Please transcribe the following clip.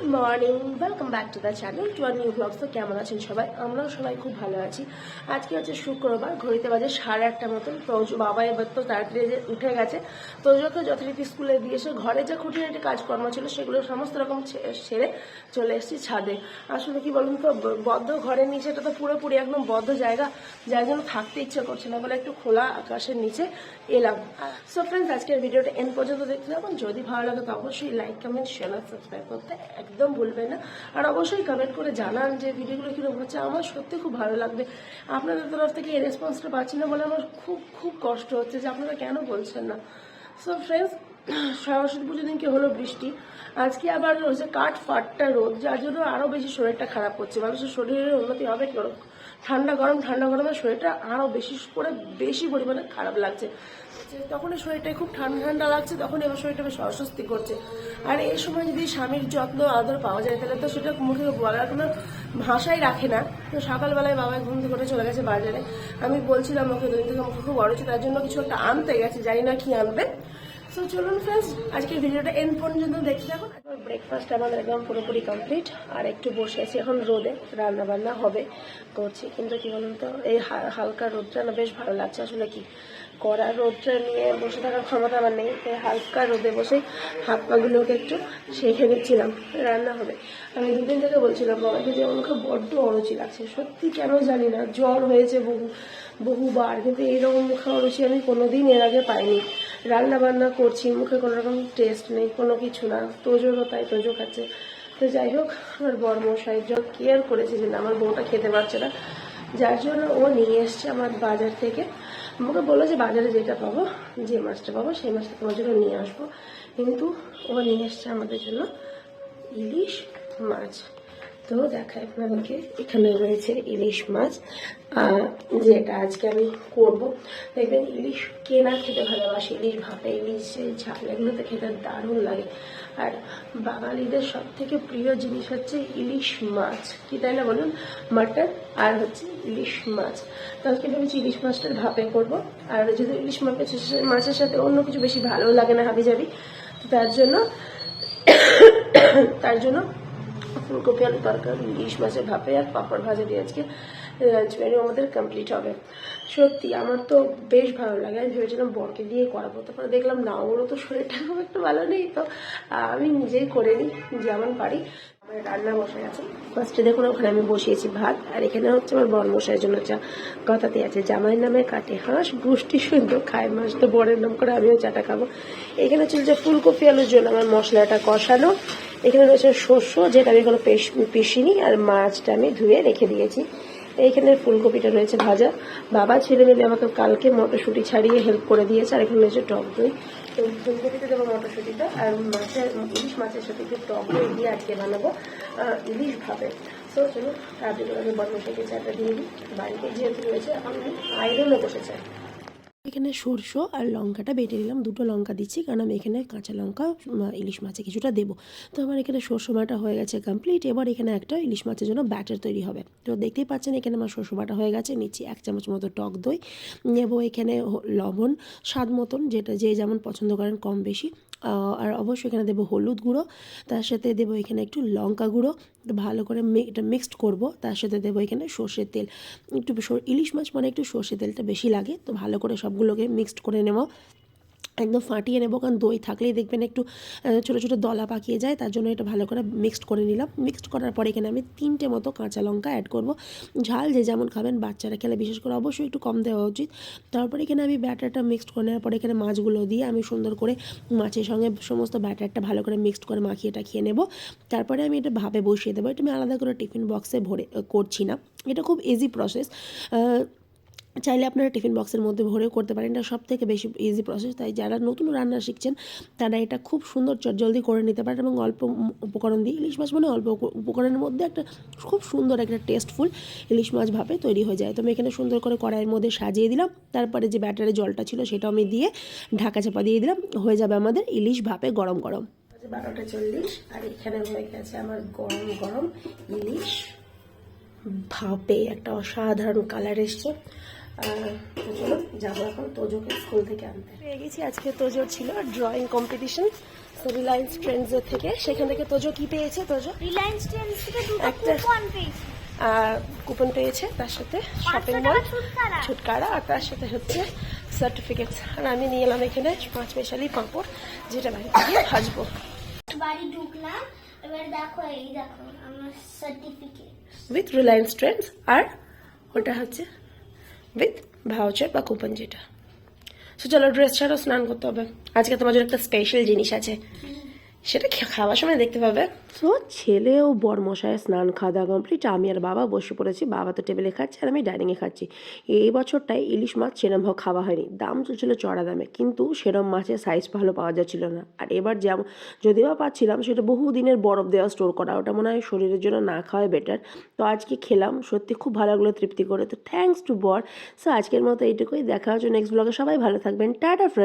Good morning, welcome back to the channel to our new vlogs. তো কেমন আছেন সবাই? আমরাও সবাই খুব ভালো আছি। আজকে হচ্ছে শুক্রবার, ঘড়িতে বাজে 1:30 মতন। তো বাবা এবার তো তাড়াতাড়ি উঠে গেছে। তোজোকে যথারীতি স্কুলে দিয়ে এসে ঘরে যে খুঁটিনাটি কাজকর্ম ছিল সেগুলো সমস্ত রকম সেরে চলে এসেছি ছাদে। আসলে কি বলুন তো, বদ্ধ ঘরের নিচে, এটা তো পুরোপুরি একদম বদ্ধ জায়গা, যার জন্য থাকতে ইচ্ছে করছে না বলে একটু খোলা আকাশের নিচে এলাম। সো ফ্রেন্ডস, আজকের ভিডিওটা এন্ড পর্যন্ত দেখতে থাকুন। যদি ভালো লাগে তো অবশ্যই লাইক, কমেন্ট, শেয়ার আর সাবস্ক্রাইব করতে একদম ভুলবেন না। আর অবশ্যই কমেন্ট করে জানান যে ভিডিওগুলো কীরকম হচ্ছে। আমার সত্যি খুব ভালো লাগবে। আপনাদের তরফ থেকে এই রেসপন্সটা পাচ্ছি না বলে আমার খুব খুব কষ্ট হচ্ছে যে আপনারা কেন বলছেন না। সো ফ্রেন্ডস, সরস্বতী পুজো দিনকে হলো বৃষ্টি, আজকে আবার হচ্ছে কাঠ ফাটটা রোদ, যার জন্য আরও বেশি শরীরটা খারাপ করছে। মানুষের শরীরের উন্নতি হবে কি? ঠান্ডা গরমে শরীরটা আরও বেশি পরিমাণে খারাপ লাগছে। তখনই শরীরটা খুব ঠান্ডা ঠান্ডা লাগছে, তখন এবার শরীরটা বেশ অস্বস্তি করছে। আর এই সময় যদি স্বামীর যত্ন আদর পাওয়া যায় তাহলে তো সেটা মুখে বলার কোনো ভাষাই রাখে না। তো সকালবেলায় বাবা ঘুম থেকে উঠে চলে গেছে বাজারে। আমি বলছিলাম ওকে দুদিন থেকে মুখে খুব বড় হচ্ছে, তার জন্য কিছু একটা আনতে গেছে, জানি না কি আনবে। সো চলুন ফ্রেন্ডস, আজকের ভিডিওটা এন্ড পর্যন্ত দেখতে থাকুন। ব্রেকফাস্ট আমাদের একদম পুরোপুরি কমপ্লিট, আর একটু বসে আছি এখন রোদে, রান্না বান্না হবে করছি। কিন্তু কি বলুন তো, এই হালকা রোদটা না বেশ ভালো লাগছে। আসলে কি করা, রোদটা নিয়ে বসে থাকার ক্ষমতা আমার নেই, তাই হালকা রোদে বসেই হাত পাগুলোকে একটু শেখে দিচ্ছিলাম। রান্না হবে। আমি দুদিন থেকে বলছিলাম বাবাকে যে আমাকে বড্ড অরুচি লাগছে, সত্যি কেন জানি না। জ্বর হয়েছে বহুবার, কিন্তু এইরকম মুখে অরুচি আমি কোনোদিন এর আগে পাইনি। রান্না বান্না করছি, মুখে কোনো রকম টেস্ট নেই, কোনো কিছু না। তোজোরও তাই, তোজো খাচ্ছে। তো যাই হোক, আমার বড়মশাই যখন কেয়ার করেছে যে আমার বউটা খেতে পারছে না, যার জন্য ও নিয়ে এসছে আমার বাজার থেকে। আমাকে বললো যে বাজারে যেটা পাবো, যে মাছটা পাবো সেই মাছটা তোমার জন্য নিয়ে আসবো। কিন্তু ও নিয়ে এসছে আমাদের জন্য ইলিশ মাছ। তো দেখাই আপনাদেরকে, এখানে রয়েছে ইলিশ মাছ, যেটা আজকে আমি করবো। দেখবেন ইলিশ কেনা খেতে ভালোবাসে, ইলিশ ভাপা, ইলিশ ঝাল, এগুলোতে খেতে দারুণ লাগে। আর বাঙালিদের সব থেকে প্রিয় জিনিস হচ্ছে ইলিশ মাছ, কি তাই না বলুন? মাটন আর হচ্ছে ইলিশ মাছ। তো আজকে ভেবেছি ইলিশ মাছটার ভাপে করবো। আর যদি ইলিশ মাছের সাথে অন্য কিছু বেশি ভালো লাগে না হাবিজাবি, তো তার জন্য ফুলকপি আলু তরকারি, ইলিশ মাছের ভাপে আর পাঁপড় ভাজা দিয়ে আজকে লাঞ্চ মেনু আমাদের কমপ্লিট হবে। সত্যি আমার তো বেশ ভালো লাগে। আমি ভেবেছিলাম বরকে দিয়ে করাবো, তারপরে দেখলাম না, ওরও তো শরীরটা খুব একটু ভালো নেই, তো আমি নিজেই করে নিই যেমন পারি। আমার রান্না বসে আছে। ফার্স্টে দেখুন ওখানে আমি বসিয়েছি ভাত, আর এখানে হচ্ছে আমার বরমশাইয়ের জন্য চা। কথাতে আছে জামাইয়ের নামে কাটে হাঁস, গোষ্ঠী সুন্দর খায় মাছ, তো বরের নাম করে আমিও চাটা খাবো। এখানে চলছে ফুলকপি আলুর জন্য আমার মশলাটা কষানো। এখানে রয়েছে শস্য, যেটা আমি কোনো পিসিনি, আর মাছটা আমি ধুয়ে রেখে দিয়েছি। এইখানে ফুলকপিটা রয়েছে ভাজা। বাবা ছেলে মিলে আমাকে কালকে মটরশুঁটি ছাড়িয়ে হেল্প করে দিয়েছে। আর এখানে রয়েছে টক দই। তো ফুলকপিতে দেবো মটরশুঁটিটা, আর ইলিশ মাছের সাথে একটু টক দই দিয়ে আজকে বানাবো ইলিশ ভাবে। তো চলুন তাড়াতাড়ি করে আমি বর্মশাইকে চাটা দিয়ে দিই। বাড়িতে যেহেতু রয়েছে, আমি আয়রনও বসেছে। এখানে সরষে আর লঙ্কাটা বেটে নিলাম, 2টো লঙ্কা দিচ্ছি কারণ আমি এখানে কাঁচা লঙ্কা ইলিশ মাছে কিছুটা দেবো। তো আমার এখানে সরষে বাটা হয়ে গেছে কমপ্লিট। এবার এখানে একটা ইলিশ মাছের জন্য ব্যাটার তৈরি হবে। তো দেখতেই পাচ্ছেন এখানে আমার সরষে বাটা হয়ে গেছে। নিচ্ছি 1 চামচ মতো টক দই, নেবো এখানে লবণ স্বাদ মতন, যেটা যে যেমন পছন্দ করেন কম বেশি। আর অবশ্যই এখানে দেবো হলুদ গুঁড়ো, তার সাথে দেবো এখানে একটু লঙ্কা গুঁড়ো। ভালো করে এটা মিক্সড করবো। তার সাথে দেবো এখানে সর্ষের তেল। একটু ইলিশ মাছ মানে একটু সর্ষের তেলটা বেশি লাগে। তো ভালো করে সবগুলোকে মিক্সড করে নেব, একদম ফাটিয়ে নেবো, কারণ দই থাকলেই দেখবেন একটু ছোটো ছোটো দলা পাকিয়ে যায়। তার জন্য এটা ভালো করে মিক্সড করে নিলাম। মিক্সড করার পরে এখানে আমি 3টে মতো কাঁচা লঙ্কা অ্যাড করব। ঝাল যে যেমন খাবেন, বাচ্চারা খেলে বিশেষ করে অবশ্যই একটু কম দেওয়া উচিত। তারপরে এখানে আমি ব্যাটারটা মিক্সড করে নেওয়ার পরে এখানে মাছগুলো দিয়ে আমি সুন্দর করে মাছের সঙ্গে সমস্ত ব্যাটারটা ভালো করে মিক্সড করে মাখিয়ে টাখিয়ে নেব। তারপরে আমি এটা ভাপে বসিয়ে দেবো। এটা আমি আলাদা করে টিফিন বক্সে ভরে করছি না, এটা খুব ইজি প্রসেস। চাইলে আপনারা টিফিন বক্সের মধ্যে ভরেও করতে পারেন, এটা সব থেকে বেশি ইজি প্রসেস। তাই যারা নতুন রান্না শিখছেন তারা এটা খুব সুন্দর জলদি করে নিতে পারেন। এবং অল্প উপকরণ দিয়ে ইলিশ মাছ মানে অল্প উপকরণের মধ্যে একটা খুব সুন্দর একটা টেস্টফুল ইলিশ মাছ ভাবে তৈরি হয়ে যায়। তো আমি এখানে সুন্দর করে কড়াইয়ের মধ্যে সাজিয়ে দিলাম। তারপরে যে ব্যাটারে জলটা ছিল সেটাও আমি দিয়ে ঢাকা চাপা দিয়ে দিলাম। হয়ে যাবে আমাদের ইলিশ ভাপে গরম গরম। 12টা 40, আর এখানে হয়ে গেছে আমার গরম গরম ইলিশ ভাপে। একটা অসাধারণ কালার এসছে। চলো যাবো এখন তোজোকে স্কুল থেকে আনতে। পেয়ে গেছি, আজকে তোজোর ছিল ড্রয়িং কম্পিটিশন। তো রিলায়েন্স ট্রেন্ডসের থেকে, সেখান থেকে তোজো কি পেয়েছে? তোজো রিলায়েন্স ট্রেন্ডস থেকে দুটো একটা কুপন পেয়েছি। কুপন পেয়েছে, তার সাথে 500 শপিং টাকা মল ছুটকারা। ছুটকারা, আর তার সাথে হচ্ছে সার্টিফিকেটস। আর আমি নিয়ে এলাম এখানে 5 স্পেশালি পাঁপড়, যেটা বাড়িতে গিয়ে ভাজবো। বাড়ি ঢুকলাম, এবার দেখো এই দেখো আমার সার্টিফিকেট উইথ রিলায়েন্স ট্রেন্ডস, আর ওটা হচ্ছে উইথ ভাউচার বা কুপন যেটা। সো চলো ড্রেস ছাড়াও স্নান করতে হবে, আজকে তোমার জন্য একটা স্পেশাল জিনিস আছে, সেটা খাওয়ার সময় দেখতে পাবে। সো ছেলে ও বরমশায় স্নান খাওয়া দাওয়া কমপ্লিট, আমি আর বাবা বসে পড়েছি। বাবা তো টেবিলে খাচ্ছে আর আমি ডাইনিংয়ে খাচ্ছি। এই বছরটায় ইলিশ মাছ সেরমভাবে খাওয়া হয়নি, দাম চলছিল চড়া দামে, কিন্তু সেরম মাছের সাইজ ভালো পাওয়া যাচ্ছিল না। আর এবার যেমন যদিও পাচ্ছিলাম, সেটা বহু দিনের বরফ দেওয়া স্টোর করা, ওটা মনে হয় শরীরের জন্য না খাওয়াই বেটার। তো আজকে খেলাম, সত্যি খুব ভালো লাগলো তৃপ্তি করে। তো থ্যাঙ্কস টু বর। সো আজকের মতো এইটুকুই, দেখা হচ্ছে নেক্সট ব্লগে। সবাই ভালো থাকবেন, টাটা ফ্রেন্ড।